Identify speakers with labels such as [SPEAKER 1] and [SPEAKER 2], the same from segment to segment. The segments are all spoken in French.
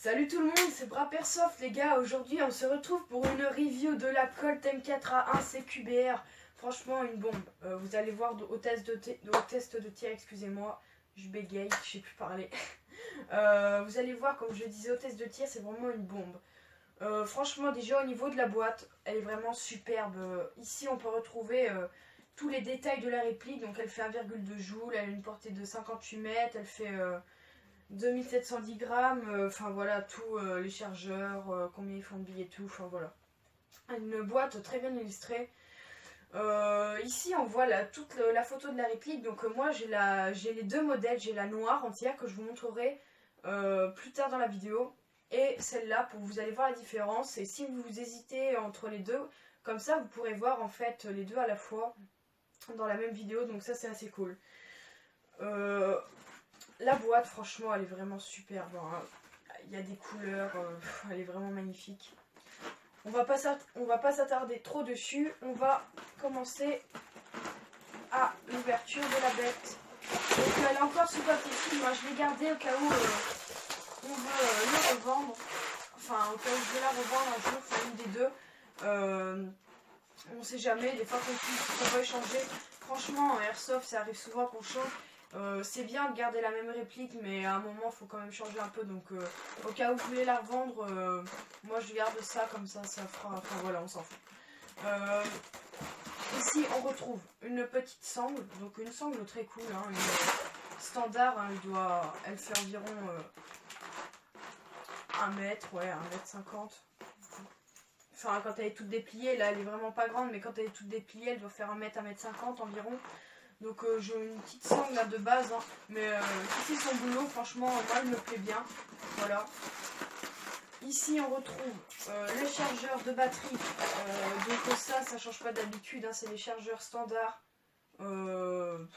[SPEAKER 1] Salut tout le monde, c'est Brapersoft les gars. Aujourd'hui on se retrouve pour une review de la Colt M4A1 CQBR. Franchement une bombe. Vous allez voir au test de tir, excusez-moi, je bégaye, je sais plus parler. Vous allez voir, comme je disais, au test de tir, c'est vraiment une bombe. Franchement déjà au niveau de la boîte, elle est vraiment superbe. Ici on peut retrouver tous les détails de la réplique. Donc elle fait 1,2 joules, elle a une portée de 58 mètres, elle fait 2710 grammes, enfin voilà, tous les chargeurs, combien ils font de billets, tout, enfin voilà. Une boîte très bien illustrée. Ici on voit toute la photo de la réplique. Donc moi j'ai les deux modèles, j'ai la noire entière que je vous montrerai plus tard dans la vidéo, et celle-là pour vous allez voir la différence. Et si vous hésitez entre les deux, comme ça vous pourrez voir en fait les deux à la fois dans la même vidéo, donc ça c'est assez cool. La boîte, franchement, elle est vraiment superbe. Hein. Il y a des couleurs, elle est vraiment magnifique. On va pas s'attarder trop dessus. On va commencer à l'ouverture de la bête. Donc elle est encore sous papier film. Moi, je l'ai gardée au cas où on veut le revendre. Enfin, au cas où je vais la revendre un jour, enfin une des deux. On sait jamais, des fois qu'on va échanger. Franchement, en airsoft, ça arrive souvent qu'on change. C'est bien de garder la même réplique, mais à un moment il faut quand même changer un peu. Donc au cas où vous voulez la revendre, moi je garde ça, comme ça fera, enfin voilà, on s'en fout. Ici on retrouve une petite sangle, donc une sangle très cool, hein, une standard, hein, elle fait environ 1 mètre, ouais, 1,50 m. Enfin, quand elle est toute dépliée, là elle est vraiment pas grande, mais quand elle est toute dépliée, elle doit faire 1 mètre, 1,50 m environ. Donc j'ai une petite sangle là de base, hein, mais qui fait son boulot, franchement, moi elle me plaît bien. Voilà. Ici on retrouve les chargeurs de batterie. Donc ça change pas d'habitude, hein, c'est les chargeurs standards. Enfin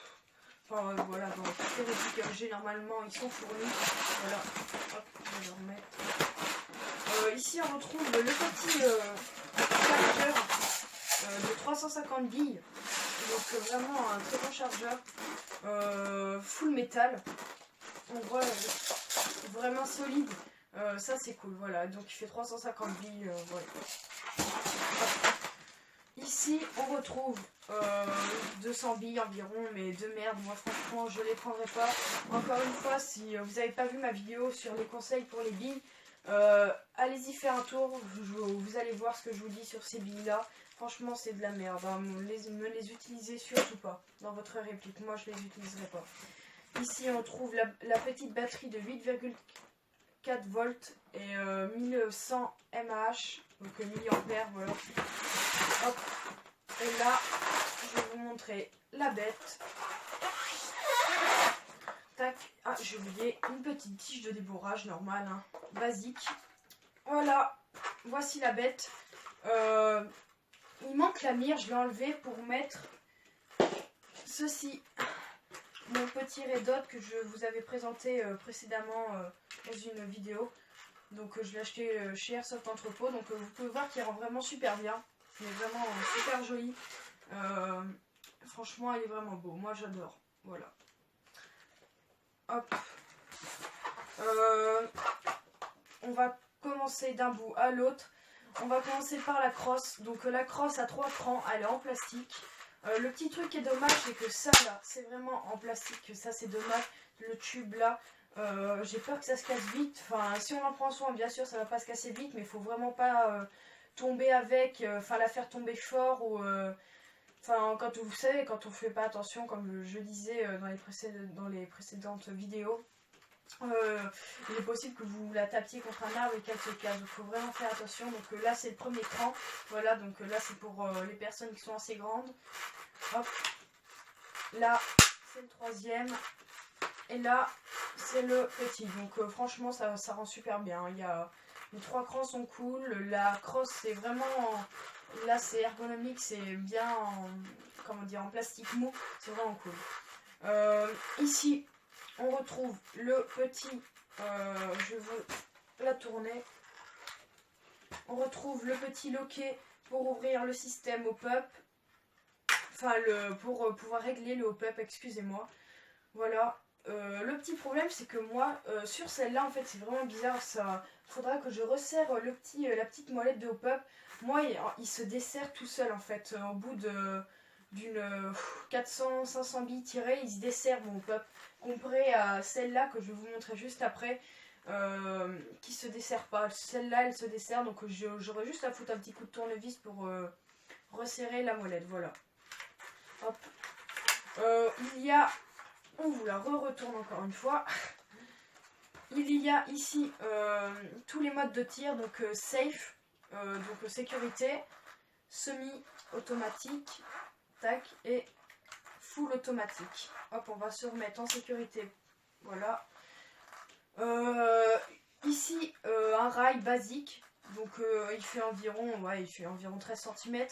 [SPEAKER 1] voilà, dans toutes les répliques généralement ils sont fournis. Voilà. Hop, je vais le remettre. Ici on retrouve le petit chargeur de 350 billes. Donc vraiment un très bon chargeur, full métal, on voit vraiment solide, ça c'est cool, voilà, donc il fait 350 billes, voilà. Ici on retrouve 200 billes environ, mais de merde, moi franchement je les prendrai pas. Encore une fois, si vous n'avez pas vu ma vidéo sur les conseils pour les billes, allez-y faire un tour, vous allez voir ce que je vous dis sur ces billes là. Franchement c'est de la merde, hein. Ne les utilisez surtout pas dans votre réplique, moi je les utiliserai pas. Ici on trouve la petite batterie de 8,4 volts et 1100 mAh, donc milliampères, voilà. Hop. Et là je vais vous montrer la bête. Tac. Ah, j'ai oublié une petite tige de débourrage normale, hein, basique. Voilà, voici la bête. Il manque la mire, je l'ai enlevé pour mettre ceci, mon petit Red Dot que je vous avais présenté précédemment dans une vidéo. Donc je l'ai acheté chez Airsoft Entrepôt, donc vous pouvez voir qu'il rend vraiment super bien. Il est vraiment super joli. Franchement il est vraiment beau, moi j'adore. Voilà. Hop. On va commencer d'un bout à l'autre. On va commencer par la crosse. Donc la crosse à 3 crans, elle est en plastique. Le petit truc qui est dommage, c'est que ça là, c'est vraiment en plastique. Ça c'est dommage. Le tube là, j'ai peur que ça se casse vite. Enfin, si on en prend soin, bien sûr, ça va pas se casser vite, mais il faut vraiment pas tomber avec, enfin la faire tomber fort ou enfin quand vous savez, quand on fait pas attention, comme je disais dans les précédentes vidéos. Il est possible que vous la tapiez contre un arbre et qu'elle se casse, donc il faut vraiment faire attention. Donc là c'est le premier cran, voilà, donc là c'est pour les personnes qui sont assez grandes. Hop, là c'est le troisième, et là c'est le petit. Donc franchement ça rend super bien. Les 3 crans sont cool, la crosse c'est vraiment, là c'est ergonomique, c'est bien en plastique mou, c'est vraiment cool. Ici on retrouve le petit, je veux la tourner, on retrouve le petit loquet pour ouvrir le système au pop, enfin pour pouvoir régler le hop-up, excusez-moi, voilà. le petit problème c'est que moi sur celle-là en fait c'est vraiment bizarre, ça faudra que je resserre la petite molette de hop-up. Moi il se dessert tout seul en fait, au bout d'une 400-500 billes tirées, il se dessert mon hop-up, comparé à celle-là que je vais vous montrer juste après, qui se dessert pas. Celle-là elle se dessert, donc j'aurais juste à foutre un petit coup de tournevis pour resserrer la molette, voilà. Hop. Il y a, on vous la retourne encore une fois. Il y a ici tous les modes de tir, donc safe, donc sécurité, semi-automatique, tac, et full automatique. Hop, on va se remettre en sécurité. Voilà. Ici, un rail basique, donc il fait environ 13 cm.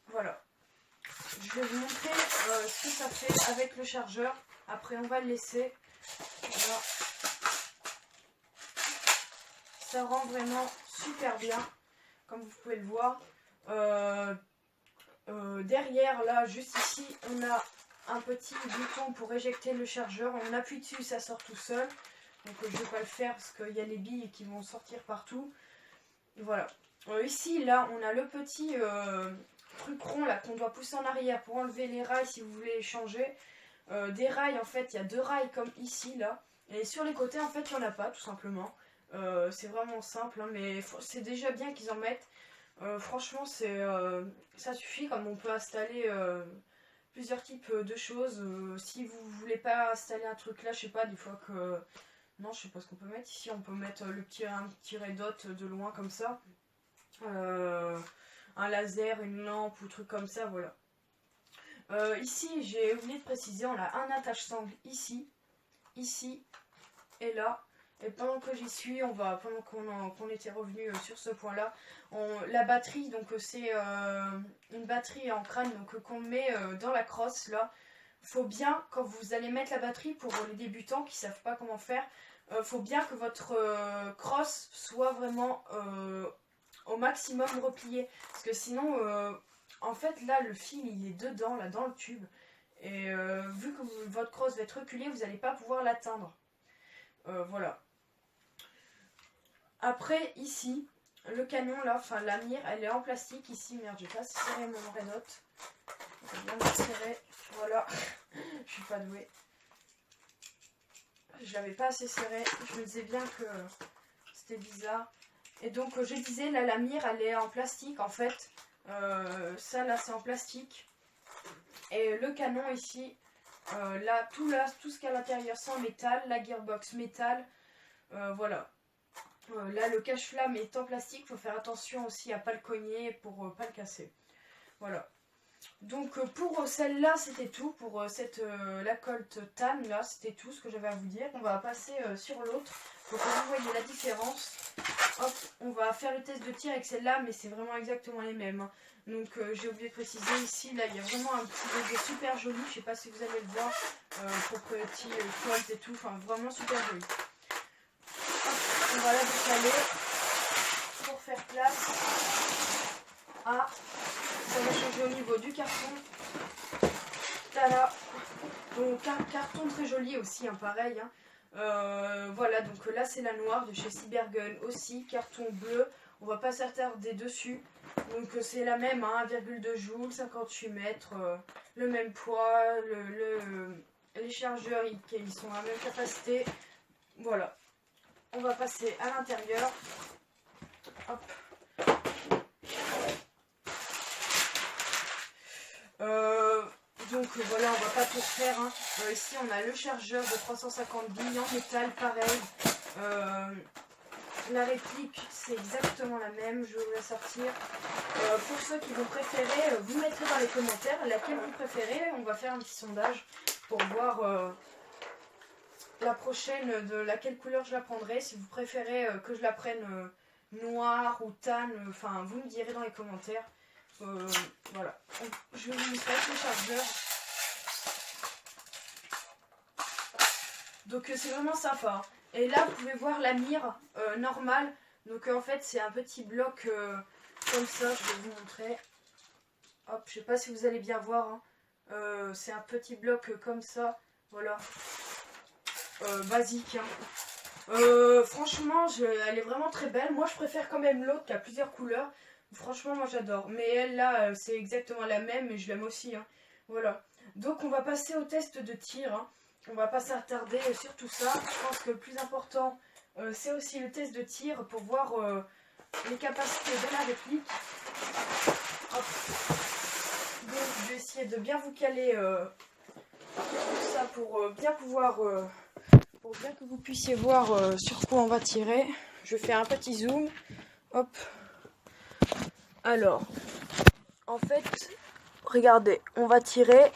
[SPEAKER 1] Voilà. Je vais vous montrer ce que ça fait avec le chargeur. Après, on va le laisser. Voilà. Ça rend vraiment super bien, comme vous pouvez le voir. Derrière, là, juste ici, on a un petit bouton pour éjecter le chargeur. On appuie dessus, ça sort tout seul. Donc je ne vais pas le faire parce qu'il y a les billes qui vont sortir partout. Voilà. Ici, là, on a le petit truc rond là qu'on doit pousser en arrière pour enlever les rails si vous voulez les changer. Des rails, en fait, il y a 2 rails comme ici, là. Et sur les côtés, en fait, il n'y en a pas, tout simplement. C'est vraiment simple, hein, mais c'est déjà bien qu'ils en mettent. Franchement, ça suffit, comme on peut installer plusieurs types de choses. Si vous voulez pas installer un truc là, je sais pas, des fois que... Non, je sais pas ce qu'on peut mettre ici. On peut mettre un petit red dot de loin comme ça. Un laser, une lampe ou truc comme ça, voilà. Ici, j'ai oublié de préciser, on a un attache-sangle ici, ici et là. Et pendant que j'y suis, pendant qu'on était revenu sur ce point-là, la batterie, donc c'est une batterie en crâne donc qu'on met dans la crosse là. Faut bien, quand vous allez mettre la batterie, pour les débutants qui savent pas comment faire, faut bien que votre crosse soit vraiment au maximum repliée, parce que sinon, en fait là le fil il est dedans, là dans le tube, et vu que votre crosse va être reculée, vous n'allez pas pouvoir l'atteindre. Voilà. Après, ici, le canon, là, enfin la mire, elle est en plastique. Ici, merde, j'ai pas serré mon Renault. Je vais bien le serrer. Voilà. Je suis pas douée. Je l'avais pas assez serré. Je me disais bien que c'était bizarre. Et donc, je disais, là, la mire, elle est en plastique, en fait. Ça, là, c'est en plastique. Et le canon, ici, là, tout ce qu'il y a à l'intérieur, c'est en métal. La gearbox métal. Voilà. Là le cache-flamme est en plastique, il faut faire attention aussi à pas le cogner pour pas le casser. Voilà. Donc pour celle-là c'était tout, pour la Colt Tan là c'était tout ce que j'avais à vous dire. On va passer sur l'autre pour que vous voyez la différence. Hop, on va faire le test de tir avec celle-là, mais c'est vraiment exactement les mêmes, hein. Donc j'ai oublié de préciser ici, là il y a vraiment un petit logo super joli, je sais pas si vous allez le voir, propriété Colt et tout, enfin vraiment super joli. On va la décaler pour faire place à... Ça va changer au niveau du carton. Tada. Donc un carton très joli aussi, hein, pareil. Hein. Voilà, donc là c'est la noire de chez Cybergun aussi. Carton bleu, on va pas s'attarder dessus. Donc c'est la même, hein, 1,2 joules, 58 mètres, le même poids, les chargeurs ils sont à la même capacité. Voilà. On va passer à l'intérieur. Hop. Donc voilà, on va pas tout refaire, hein. Ici on a le chargeur de 350 billes en métal, pareil. La réplique c'est exactement la même, je vais vous la sortir. Pour ceux qui vont préférer, vous mettrez dans les commentaires laquelle vous préférez. On va faire un petit sondage pour voir la prochaine de laquelle couleur je la prendrai. Si vous préférez que je la prenne noire ou tan, enfin vous me direz dans les commentaires. Voilà, je vais vous montrer le chargeur. Donc c'est vraiment sympa, hein. Et là vous pouvez voir la mire normale. Donc en fait c'est un petit bloc comme ça, je vais vous montrer. Hop, je sais pas si vous allez bien voir, hein. C'est un petit bloc comme ça Voilà. Basique. Hein. Franchement, elle est vraiment très belle. Moi, je préfère quand même l'autre qui a plusieurs couleurs. Franchement, moi, j'adore. Mais elle, là, c'est exactement la même et je l'aime aussi. Hein. Voilà. Donc, on va passer au test de tir. Hein. On va pas s'attarder sur tout ça. Je pense que le plus important, c'est aussi le test de tir pour voir les capacités de la réplique. Hop. Donc, je vais essayer de bien vous caler tout ça pour bien pouvoir... pour bien que vous puissiez voir sur quoi on va tirer. Je fais un petit zoom. Hop. Alors, en fait, regardez, on va tirer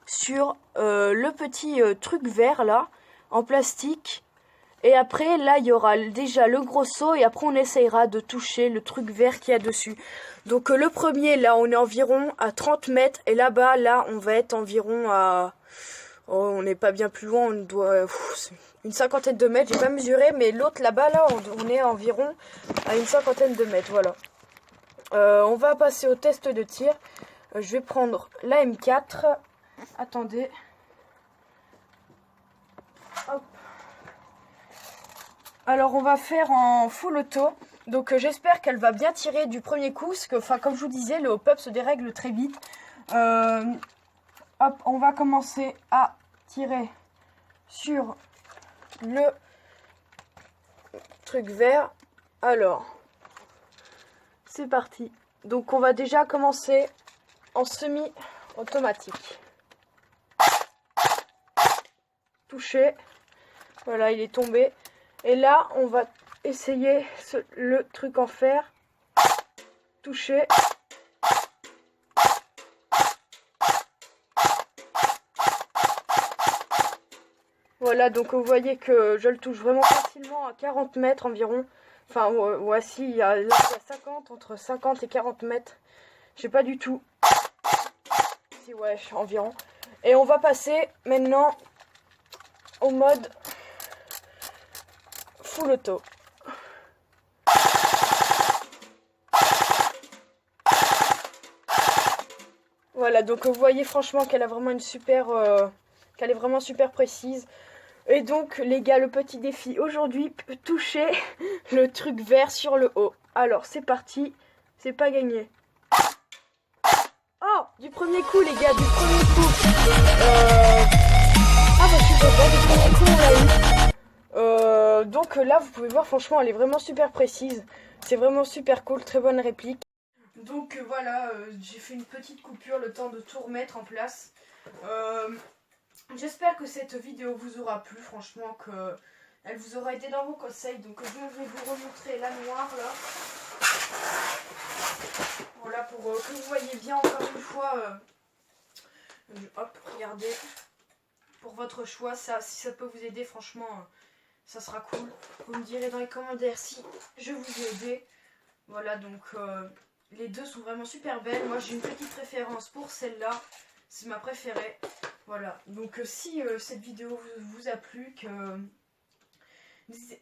[SPEAKER 1] sur le petit truc vert là, en plastique. Et après, là, il y aura déjà le gros seau et après, on essayera de toucher le truc vert qu'il y a dessus. Donc, le premier, là, on est environ à 30 mètres. Et là-bas, là, on va être environ à... Oh, on n'est pas bien plus loin, on doit... une cinquantaine de mètres, j'ai pas mesuré. Mais l'autre, là-bas, là, on est environ à une cinquantaine de mètres, voilà. On va passer au test de tir. Je vais prendre la M4. Attendez. Hop. Alors on va faire en full auto. Donc j'espère qu'elle va bien tirer du premier coup. Parce que, enfin, comme je vous disais, le hop-up se dérègle très vite. Hop, on va commencer à tirer sur le truc vert. Alors, c'est parti. Donc on va déjà commencer en semi-automatique. Touché. Voilà, il est tombé. Et là, on va essayer le truc en fer. Touché. Voilà, donc vous voyez que je le touche vraiment facilement à 40 mètres environ. Enfin, voici, il y a 50, entre 50 et 40 mètres. Je sais pas du tout. Si, ouais, environ. Et on va passer maintenant au mode full auto. Voilà, donc vous voyez franchement qu'elle a vraiment une super... qu'elle est vraiment super précise. Et donc les gars, le petit défi aujourd'hui, toucher le truc vert sur le haut. Alors c'est parti, c'est pas gagné. Oh, du premier coup les gars, du premier coup. Ah bah je suis content, du premier coup on l'a eu. Donc là vous pouvez voir franchement elle est vraiment super précise. C'est vraiment super cool, très bonne réplique. Donc voilà, j'ai fait une petite coupure, le temps de tout remettre en place. J'espère que cette vidéo vous aura plu, franchement, que elle vous aura aidé dans vos conseils. Donc je vais vous remontrer la noire là. Voilà, pour que vous voyez bien encore une fois. Hop, regardez. Pour votre choix, ça, si ça peut vous aider, franchement, ça sera cool. Vous me direz dans les commentaires si je vous ai aidé. Voilà, donc les deux sont vraiment super belles. Moi j'ai une petite préférence pour celle-là. C'est ma préférée. Voilà, donc si cette vidéo vous a plu,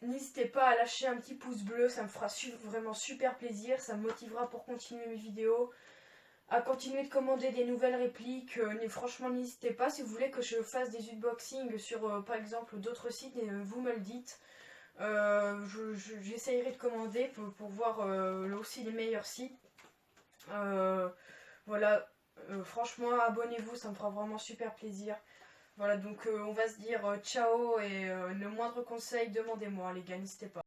[SPEAKER 1] n'hésitez pas à lâcher un petit pouce bleu, ça me fera vraiment super plaisir, ça me motivera pour continuer mes vidéos, à continuer de commander des nouvelles répliques. Franchement n'hésitez pas, si vous voulez que je fasse des unboxings sur par exemple d'autres sites, vous me le dites. J'essayerai de commander pour voir aussi les meilleurs sites. Voilà. Franchement, abonnez-vous, ça me fera vraiment super plaisir. Voilà, donc on va se dire ciao et le moindre conseil, demandez-moi les gars, n'hésitez pas.